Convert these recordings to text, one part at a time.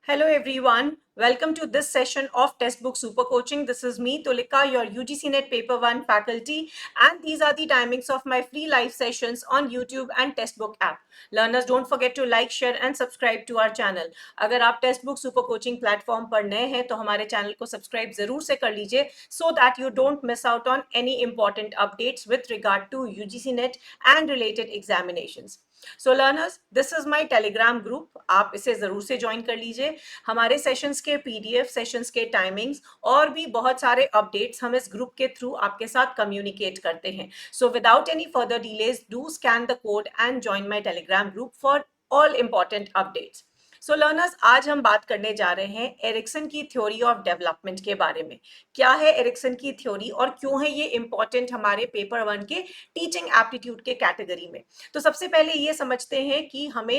Hello everyone, welcome to this session of Textbook Super Coaching. This is me, Tulika, your UGC NET Paper 1 faculty, and these are the timings of my free live sessions on YouTube and Textbook app. Learners, don't forget to like, share and subscribe to our channel. अगर आप Textbook Super Coaching platform पर नए हैं तो हमारे channel को subscribe जरूर से कर लीजिए so that you don't miss out on any important updates with regard to UGC NET and related examinations. So learners, this is my Telegram group, आप इसे जरूर से ज्वाइन कर लीजिए. हमारे सेशंस के पीडीएफ, सेशंस के टाइमिंग्स और भी बहुत सारे अपडेट्स हम इस ग्रुप के थ्रू आपके साथ कम्युनिकेट करते हैं. So without any further delays, do scan the code and join my Telegram group for all important updates. So learners, आज हम बात करने जा रहे हैं एरिक्सन की थ्योरी ऑफ डेवलपमेंट के बारे में. क्या है एरिक्सन की थ्योरी और क्यों है ये इंपॉर्टेंट हमारे पेपर 1 के टीचिंग एप्टीट्यूड के कैटेगरी में. तो सबसे पहले ये समझते हैं कि हमें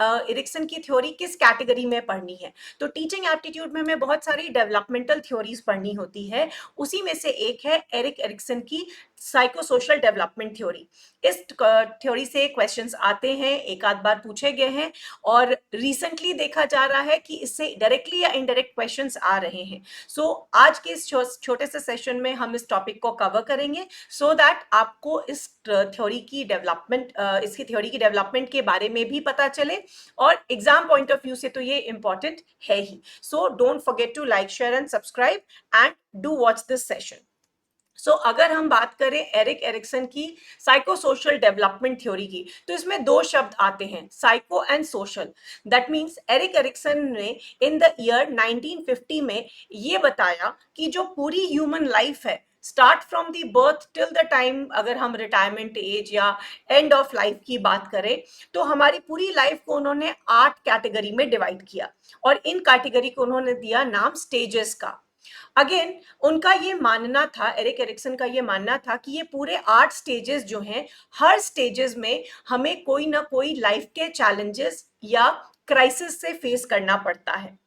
एरिक्सन की थ्योरी किस कैटेगरी में पढ़नी है. तो टीचिंग एप्टीट्यूड में हमें बहुत सारी डेवलपमेंटल थ्योरीज पढ़नी होती है. उसी में से एक है एरिक एरिक्सन की साइकोसोशल डेवलपमेंट थ्योरी. इस थ्योरी से क्वेश्चंस आते हैं, एक आध बार पूछे गए हैं और रिसेंटली देखा जा रहा है कि इससे डायरेक्टली या इनडायरेक्ट क्वेश्चंस आ रहे हैं. सो आज के इस छोटे से सेशन में हम इस टॉपिक को कवर करेंगे सो दैट आपको इस थ्योरी की डेवलपमेंट इसकी थ्योरी की डेवलपमेंट के बारे में भी पता चले और एग्जाम पॉइंट ऑफ व्यू से तो ये इंपॉर्टेंट है ही. So don't forget to like, share and subscribe and do watch this session. So अगर हम बात करें एरिक एरिक्सन की साइकोसोशल डेवलपमेंट थ्योरी की, तो इसमें दो शब्द आते हैं, psycho and social. That means Erik Erikson ने इन द ईयर 1950 में ये बताया कि जो पूरी ह्यूमन लाइफ है, start from the birth till the time, अगर हम रिटायरमेंट एज या एंड ऑफ लाइफ की बात करें, तो हमारी पूरी लाइफ को उन्होंने 8 कैटेगरी में डिवाइड किया और इन कैटेगरी को उन्होंने दिया नाम स्टेजेस का. अगेन उनका ये मानना था, एरिक एरिक्सन का ये मानना था कि ये पूरे 8 स्टेजेस जो हैं, हर स्टेजेस में हमें कोई ना कोई लाइफ के चैलेंजेस या क्राइसिस से फेस करना पड़ता है.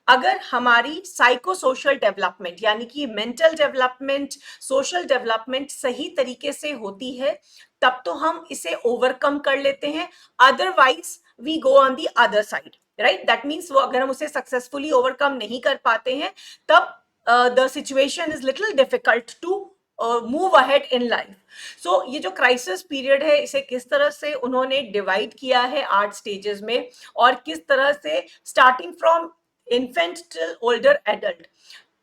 अगर हमारी साइको सोशल डेवलपमेंट यानी कि मेंटल डेवलपमेंट, सोशल डेवलपमेंट सही तरीके से होती है, तब तो हम इसे ओवरकम कर लेते हैं. Otherwise we go on the other side, right. That means वो अगर हम उसे सक्सेसफुली ओवरकम नहीं कर पाते हैं, तब the situation is little difficult to move ahead in life. So ये जो क्राइसिस पीरियड है, इसे किस तरह से उन्होंने डिवाइड किया है 8 स्टेजेस में और किस तरह से starting from infant till older adult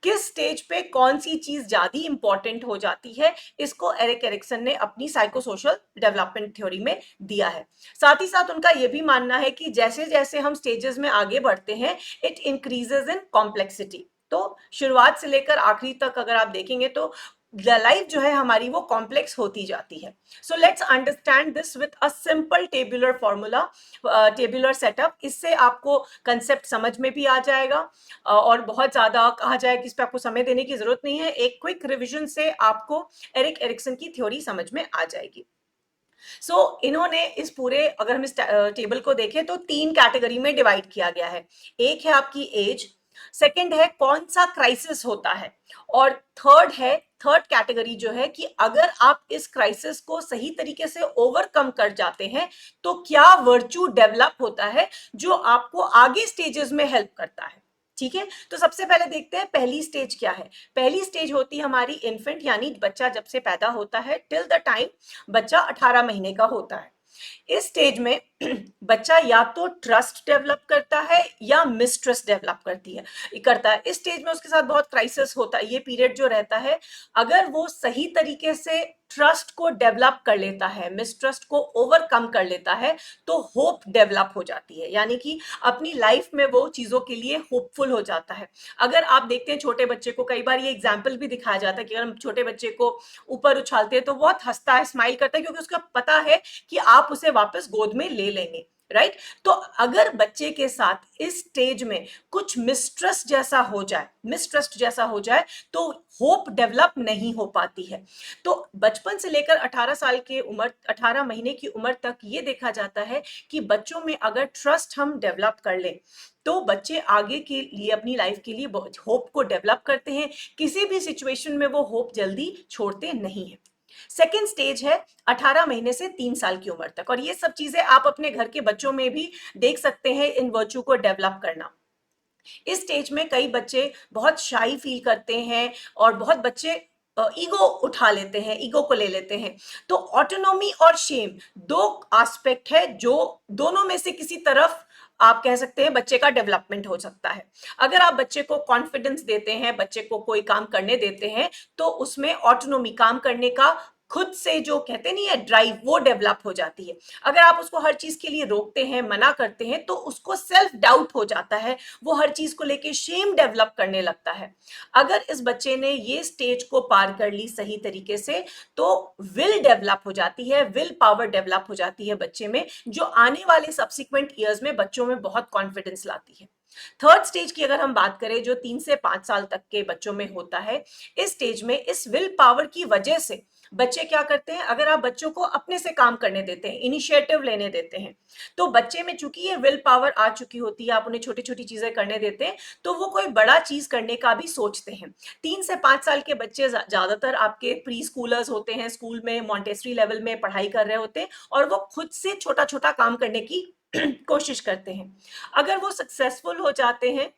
किस स्टेज पे कौन सी चीज ज्यादा इंपॉर्टेंट हो जाती है, इसको एरिक एरिक्सन ने अपनी साइकोसोशल डेवलपमेंट थ्योरी में दिया है. साथ ही साथ उनका यह भी मानना है कि जैसे जैसे हम स्टेजेस में आगे बढ़ते हैं, इट इंक्रीजेस इन कॉम्प्लेक्सिटी. तो शुरुआत से लेकर आखिरी तक अगर आप देखेंगे तो लाइफ जो है हमारी वो कॉम्प्लेक्स होती जाती है. So let's understand this with a simple tabular formula, tabular setup. इससे आपको कंसेप्ट समझ में भी आ जाएगा और बहुत ज्यादा कहा जाए कि इस पर आपको समय देने की जरूरत नहीं है. एक क्विक रिविजन से आपको एरिक एरिक्सन की थ्योरी समझ में आ जाएगी. सो इन्होंने इस पूरे, अगर हम इस टेबल को देखें तो 3 कैटेगरी में डिवाइड किया गया है. एक है आपकी एज, सेकंड है कौन सा क्राइसिस होता है, और थर्ड कैटेगरी जो है कि अगर आप इस क्राइसिस को सही तरीके से ओवरकम कर जाते हैं तो क्या वर्च्यू डेवलप होता है जो आपको आगे स्टेजेस में हेल्प करता है. ठीक है, तो सबसे पहले देखते हैं पहली स्टेज क्या है. पहली स्टेज होती है हमारी इन्फेंट, यानी बच्चा जब से पैदा होता है टिल द टाइम बच्चा 18 महीने का होता है. इस स्टेज में बच्चा या तो ट्रस्ट डेवलप करता है या मिसट्रस्ट डेवलप करता है. इस स्टेज में उसके साथ बहुत क्राइसिस होता है. ये पीरियड जो रहता है, अगर वो सही तरीके से ट्रस्ट को डेवलप कर लेता है, मिसट्रस्ट को ओवरकम कर लेता है, तो होप डेवलप हो जाती है, यानी कि अपनी लाइफ में वो चीजों के लिए होपफुल हो जाता है. अगर आप देखते हैं छोटे बच्चे को, कई बार ये एग्जाम्पल भी दिखाया जाता है कि अगर हम छोटे बच्चे को ऊपर उछालते हैं तो बहुत हंसता है, स्माइल करता है, क्योंकि उसका पता है कि आप उसे वापस गोद में ले लेंगे, राइट. तो अगर बच्चे के साथ इस स्टेज में कुछ मिसट्रस्ट जैसा हो जाए तो होप डेवलप नहीं हो पाती है. तो बचपन से लेकर 18 महीने की उम्र तक ये देखा जाता है कि बच्चों में अगर ट्रस्ट हम डेवलप कर लें तो बच्चे आगे के लिए, अपनी लाइफ के लिए होप को डेवलप करते हैं. किसी भी सिचुएशन में वो होप जल्दी छोड़ते नहीं है. सेकेंड स्टेज है 18 महीने से 3 साल की उम्र तक, और ये सब चीजें आप अपने घर के बच्चों में भी देख सकते हैं, इन वर्च्यू को डेवलप करना. इस स्टेज में कई बच्चे बहुत शाई फील करते हैं और बहुत बच्चे ईगो उठा लेते हैं, ईगो को ले लेते हैं। तो ऑटोनॉमी और शेम दो एस्पेक्ट है जो दोनों में से किसी तरफ आप कह सकते हैं बच्चे का डेवलपमेंट हो सकता है। अगर आप बच्चे को कॉन्फिडेंस देते हैं, बच्चे को कोई काम करने देते हैं, तो उसमें ऑटोनॉमी, काम करने का खुद से जो कहते नहीं है ड्राइव, वो डेवलप हो जाती है। अगर आप उसको हर चीज के लिए रोकते हैं, मना करते हैं, तो उसको सेल्फ डाउट हो जाता है, वो हर चीज को लेके शेम डेवलप करने लगता है। अगर इस बच्चे ने ये स्टेज को पार कर ली सही तरीके से, तो विल डेवलप हो जाती है, विल पावर डेवलप हो जाती है बच्चे में, जो आने वाले सब्सिक्वेंट ईयर्स में बच्चों में बहुत कॉन्फिडेंस लाती है। थर्ड स्टेज की अगर हम बात करें, जो 3 से 5 साल तक के बच्चों में होता है, इस स्टेज में इस विल पावर की वजह से बच्चे क्या करते हैं, अगर आप बच्चों को अपने से काम करने देते हैं, इनिशिएटिव लेने देते हैं, तो बच्चे में चूंकि ये विल पावर आ चुकी होती है, आप उन्हें छोटी छोटी चीजें करने देते हैं, तो वो कोई बड़ा चीज करने का भी सोचते हैं। 3 से 5 साल के बच्चे ज्यादातर आपके प्री स्कूलर्स होते हैं, स्कूल में मॉन्टेसरी लेवल में पढ़ाई कर रहे होते हैं, और वो खुद से छोटा छोटा काम करने की कोशिश करते हैं। अगर वो सक्सेसफुल हो जाते हैं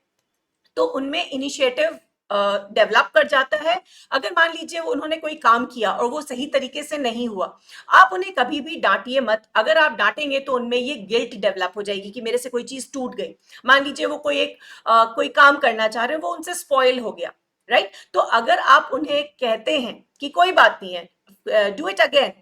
तो उनमें इनिशिएटिव डेवलप कर जाता है। अगर मान लीजिए उन्होंने कोई काम किया और वो सही तरीके से नहीं हुआ, आप उन्हें कभी भी डांटिए मत। अगर आप डांटेंगे तो उनमें ये गिल्ट डेवलप हो जाएगी कि मेरे से कोई चीज टूट गई। मान लीजिए वो कोई काम करना चाह रहे हो, वो उनसे स्पॉइल हो गया, राइट? तो अगर आप उन्हें कहते हैं कि कोई बात नहीं है, डू इट अगेन,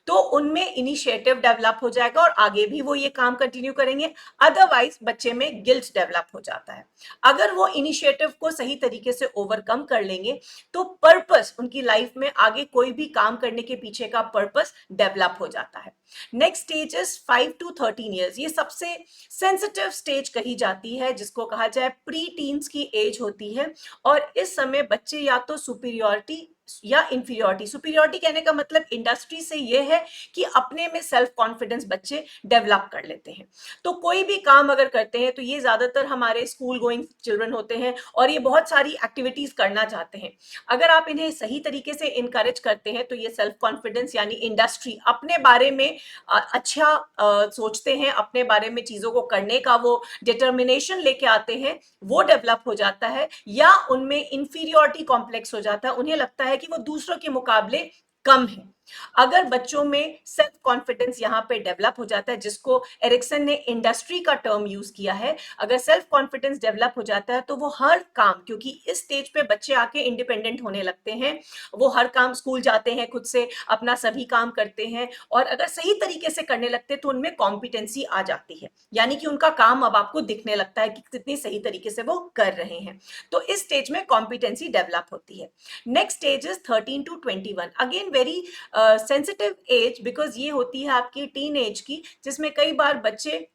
तो उनमें इनिशिएटिव डेवलप हो जाएगा और आगे भी वो ये काम कंटिन्यू करेंगे। अदरवाइज बच्चे में गिल्ट डेवलप हो जाता है। अगर वो इनिशिएटिव को सही तरीके से ओवरकम कर लेंगे, तो पर्पस, उनकी लाइफ में आगे कोई भी काम करने के पीछे का पर्पस डेवलप हो जाता है। Next stage is 5 to 13 years. ये सबसे सेंसिटिव स्टेज कही जाती है, जिसको कहा जाए प्री टीन्स की एज होती है। और इस समय बच्चे या तो सुपीरियोरिटी या इंफीरियोरिटी, सुपीरियोरिटी कहने का मतलब इंडस्ट्री से ये है कि अपने में सेल्फ कॉन्फिडेंस बच्चे डेवलप कर लेते हैं। तो कोई भी काम अगर करते हैं, तो ये ज्यादातर हमारे स्कूल गोइंग चिल्ड्रन होते हैं और ये बहुत सारी एक्टिविटीज करना चाहते हैं। अगर आप इन्हें सही तरीके से इनकरेज करते हैं, तो ये सेल्फ कॉन्फिडेंस यानी इंडस्ट्री, अपने बारे में अच्छा सोचते हैं, अपने बारे में चीजों को करने का वो डिटर्मिनेशन लेके आते हैं, वो डेवलप हो जाता है। या उनमें इंफीरियोरिटी कॉम्प्लेक्स हो जाता है, उन्हें लगता है कि वो दूसरों के मुकाबले कम है। अगर बच्चों में सेल्फ कॉन्फिडेंस यहाँ पे डेवलप हो जाता है, जिसको एरिक्सन ने इंडस्ट्री का टर्म यूज किया है, अगर सेल्फ कॉन्फिडेंस डेवलप हो जाता है, तो वो हर काम, क्योंकि इस स्टेज पे बच्चे आके इंडिपेंडेंट होने लगते हैं, वो हर काम, स्कूल जाते हैं, खुद से अपना सभी काम करते हैं, और अगर सही तरीके से करने लगते हैं तो उनमें कॉम्पिटेंसी आ जाती है, यानी कि उनका काम अब आपको दिखने लगता है कि कितनी सही तरीके से वो कर रहे हैं। तो इस स्टेज में कॉम्पिटेंसी डेवलप होती है। Next stage is 13 to 21, again very sensitive age, because ये होती है आपकी टीन एज की, जिसमें कई बार बच्चे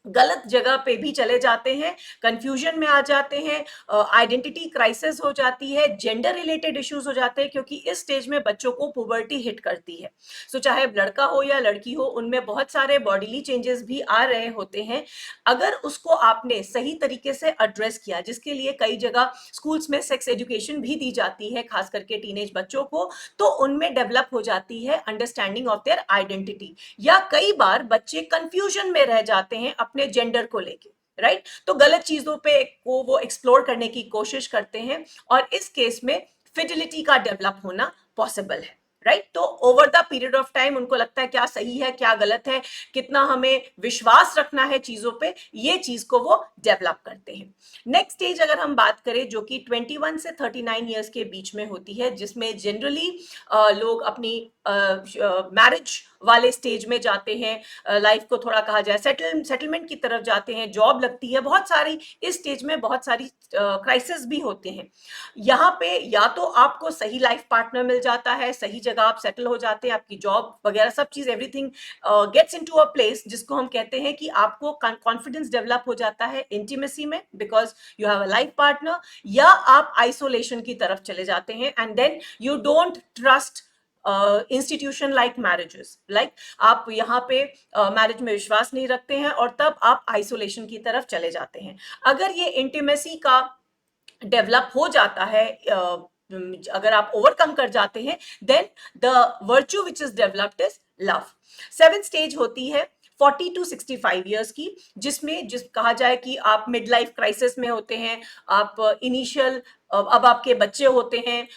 गलत जगह पे भी चले जाते हैं, कंफ्यूजन में आ जाते हैं, आइडेंटिटी क्राइसिस हो जाती है, जेंडर रिलेटेड इश्यूज हो जाते हैं, क्योंकि इस स्टेज में बच्चों को पुबर्टी हिट करती है। सो चाहे लड़का हो या लड़की हो, उनमें बहुत सारे बॉडीली चेंजेस भी आ रहे होते हैं। अगर उसको आपने सही तरीके से एड्रेस किया, जिसके लिए कई जगह स्कूल्स में सेक्स एजुकेशन भी दी जाती है, खास करके टीनेज बच्चों को, तो उनमें डेवलप हो जाती है अंडरस्टैंडिंग ऑफ देयर आइडेंटिटी। या कई बार बच्चे कंफ्यूजन में रह जाते हैं अपने जेंडर को लेके, राइट? तो गलत चीजों पे को वो एक्सप्लोर करने की कोशिश करते हैं, और इस केस में फिडिलिटी का डेवलप होना पॉसिबल है, राइट? तो over the period of time उनको लगता है क्या सही है, क्या गलत है, कितना हमें विश्वास रखना है चीजों पे, ये चीज को वो डेवलप करते हैं। नेक्स्ट स्टेज अगर हम बात करें, जो कि 21 से 39 ईयर्स के बीच में होती है, जिसमें जनरली लोग अपनी मैरिज वाले स्टेज में जाते हैं, लाइफ को थोड़ा कहा जाए सेटलमेंट की तरफ जाते हैं, जॉब लगती है, बहुत सारी इस स्टेज में बहुत सारी क्राइसिस भी होते हैं। यहाँ पे या तो आपको सही लाइफ पार्टनर मिल जाता है, सही जगह आप सेटल हो जाते हैं, आपकी जॉब वगैरह सब चीज everything gets into a place, जिसको हम कहते हैं कि आपको कॉन्फिडेंस डेवलप हो जाता है इंटीमेसी में, because you have a life partner. या आप आइसोलेशन की तरफ चले जाते हैं, and then you don't trust institution like marriages, like आप यहाँ पे मैरिज में विश्वास नहीं रखते हैं, और तब आप आइसोलेशन की तरफ चले जाते हैं। अगर ये इंटीमेसी का डेवलप हो जाता है, अगर आप ओवरकम कर जाते हैं, then the virtue which is developed is love. 7th stage होती है 40 to 65 ईयर्स की, जिसमें कहा जाए कि आप मिड लाइफ क्राइसिस में होते हैं, आप इनिशियल अब आपके बच्चे होते हैं,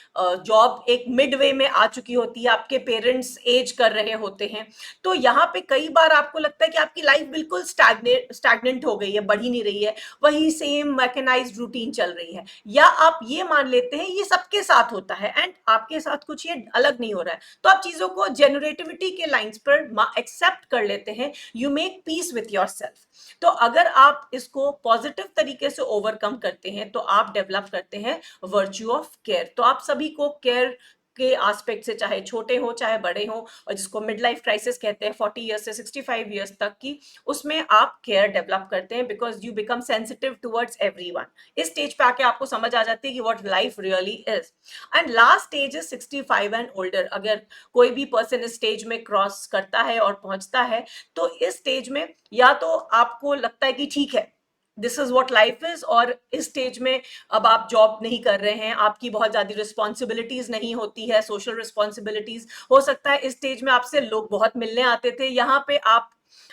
जॉब एक मिड वे में आ चुकी होती है, आपके पेरेंट्स एज कर रहे होते हैं। तो यहाँ पे कई बार आपको लगता है कि आपकी लाइफ बिल्कुल स्टैग्नेंट हो गई है, बढ़ ही नहीं रही है, वही सेम मैकेनाइज्ड रूटीन चल रही है, या आप ये मान लेते हैं ये सबके साथ होता है एंड आपके साथ कुछ ये अलग नहीं हो रहा है, तो आप चीजों को जेनरेटिविटी के लाइंस पर एक्सेप्ट कर लेते हैं, you make peace with your self. तो अगर आप इसको पॉजिटिव तरीके से ओवरकम करते हैं तो आप डेवलप करते हैं वर्च्यू ऑफ केयर। तो आप सभी को केयर के एस्पेक्ट से, चाहे छोटे हो चाहे बड़े हो, और जिसको मिड लाइफ क्राइसिस कहते हैं 40 ईयर्स से 65 ईयर्स तक की, उसमें आप केयर डेवलप करते हैं because you become sensitive towards everyone. इस स्टेज पे आके आपको समझ आ जाती है कि what life really is. And last stage is 65 and older. अगर कोई भी पर्सन इस स्टेज में क्रॉस करता है और पहुंचता है, तो इस स्टेज में या तो आपको लगता है कि ठीक है, this is what life is, और इस स्टेज में अब आप जॉब नहीं कर रहे हैं, आपकी बहुत ज्यादा रिस्पॉन्सिबिलिटीज नहीं होती है, सोशल रिस्पॉन्सिबिलिटीज, हो सकता है इस स्टेज में आपसे लोग बहुत मिलने आते थे, यहाँ पे आप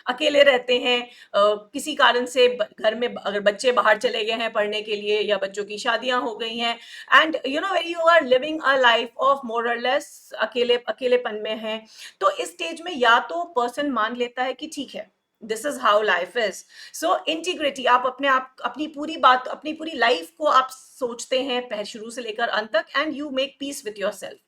अकेले रहते हैं, किसी कारण से घर में अगर बच्चे बाहर चले गए हैं पढ़ने के लिए या बच्चों की शादियां हो गई हैं, and you know you are living a life of more or less अकेलेपन में है, तो इस स्टेज में या तो पर्सन मान लेता है कि ठीक है, this is how life is. So integrity, आप अपनी पूरी बात, अपनी पूरी लाइफ को आप सोचते हैं पहले शुरू से लेकर अंत तक, and you make peace with your self.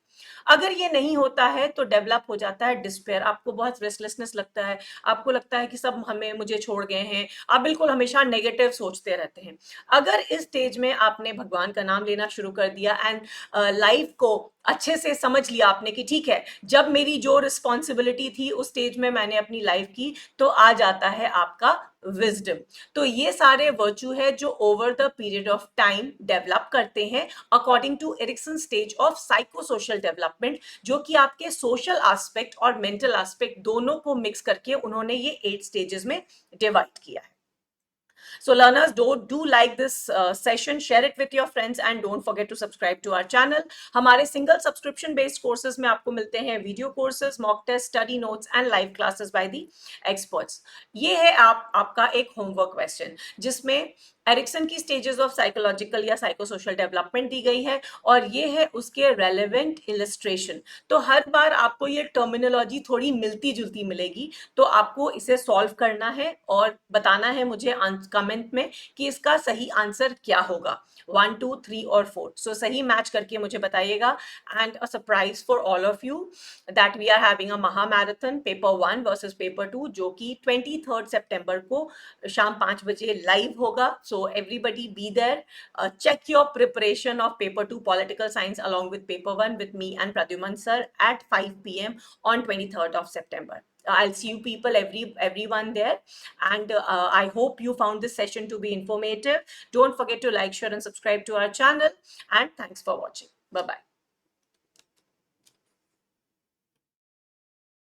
अगर ये नहीं होता है तो डेवलप हो जाता है डिस्पेयर, आपको बहुत रेस्टलेसनेस लगता है, आपको लगता है कि सब मुझे छोड़ गए हैं, आप बिल्कुल हमेशा नेगेटिव सोचते रहते हैं। अगर इस स्टेज में आपने भगवान का नाम लेना शुरू कर दिया एंड लाइफ को अच्छे से समझ लिया आपने कि ठीक है, जब मेरी जो रिस्पॉन्सिबिलिटी थी उस स्टेज में मैंने अपनी लाइफ की, तो आ जाता है आपका विजडम। तो ये सारे वर्च्यू है जो over the period of time develop करते हैं according to Erikson stage of psychosocial development, जो कि आपके सोशल एस्पेक्ट और मेंटल एस्पेक्ट दोनों को मिक्स करके उन्होंने ये 8 स्टेजेस में डिवाइड किया है। So learners, do like this session, share it with your friends and don't forget to subscribe to our channel. हमारे सिंगल सब्सक्रिप्शन बेस्ड कोर्सेज में आपको मिलते हैं video courses, mock test, study notes and live classes by the experts. ये है आपका एक homework question जिसमें एरिक्सन की स्टेजेस ऑफ साइकोलॉजिकल या साइकोसोशल डेवलपमेंट दी गई है और ये है उसके रेलेवेंट इलस्ट्रेशन। तो हर बार आपको ये टर्मिनोलॉजी थोड़ी मिलती जुलती मिलेगी, तो आपको इसे सॉल्व करना है और बताना है मुझे कमेंट में कि इसका सही आंसर क्या होगा, 1, 2, 3 और 4। सो सही मैच करके मुझे बताइएगा। And a surprise for all of you that we are having a महा मैराथन पेपर 1 वर्सेस पेपर 2, जो कि 23 सितंबर को शाम 5 बजे लाइव होगा। So everybody be there. Check your preparation of paper 2 political science along with paper 1 with me and Pradyuman sir at 5 p.m. on 23rd of September. I'll see you people, everyone there, and I hope you found this session to be informative. Don't forget to like, share and subscribe to our channel, and thanks for watching. Bye bye.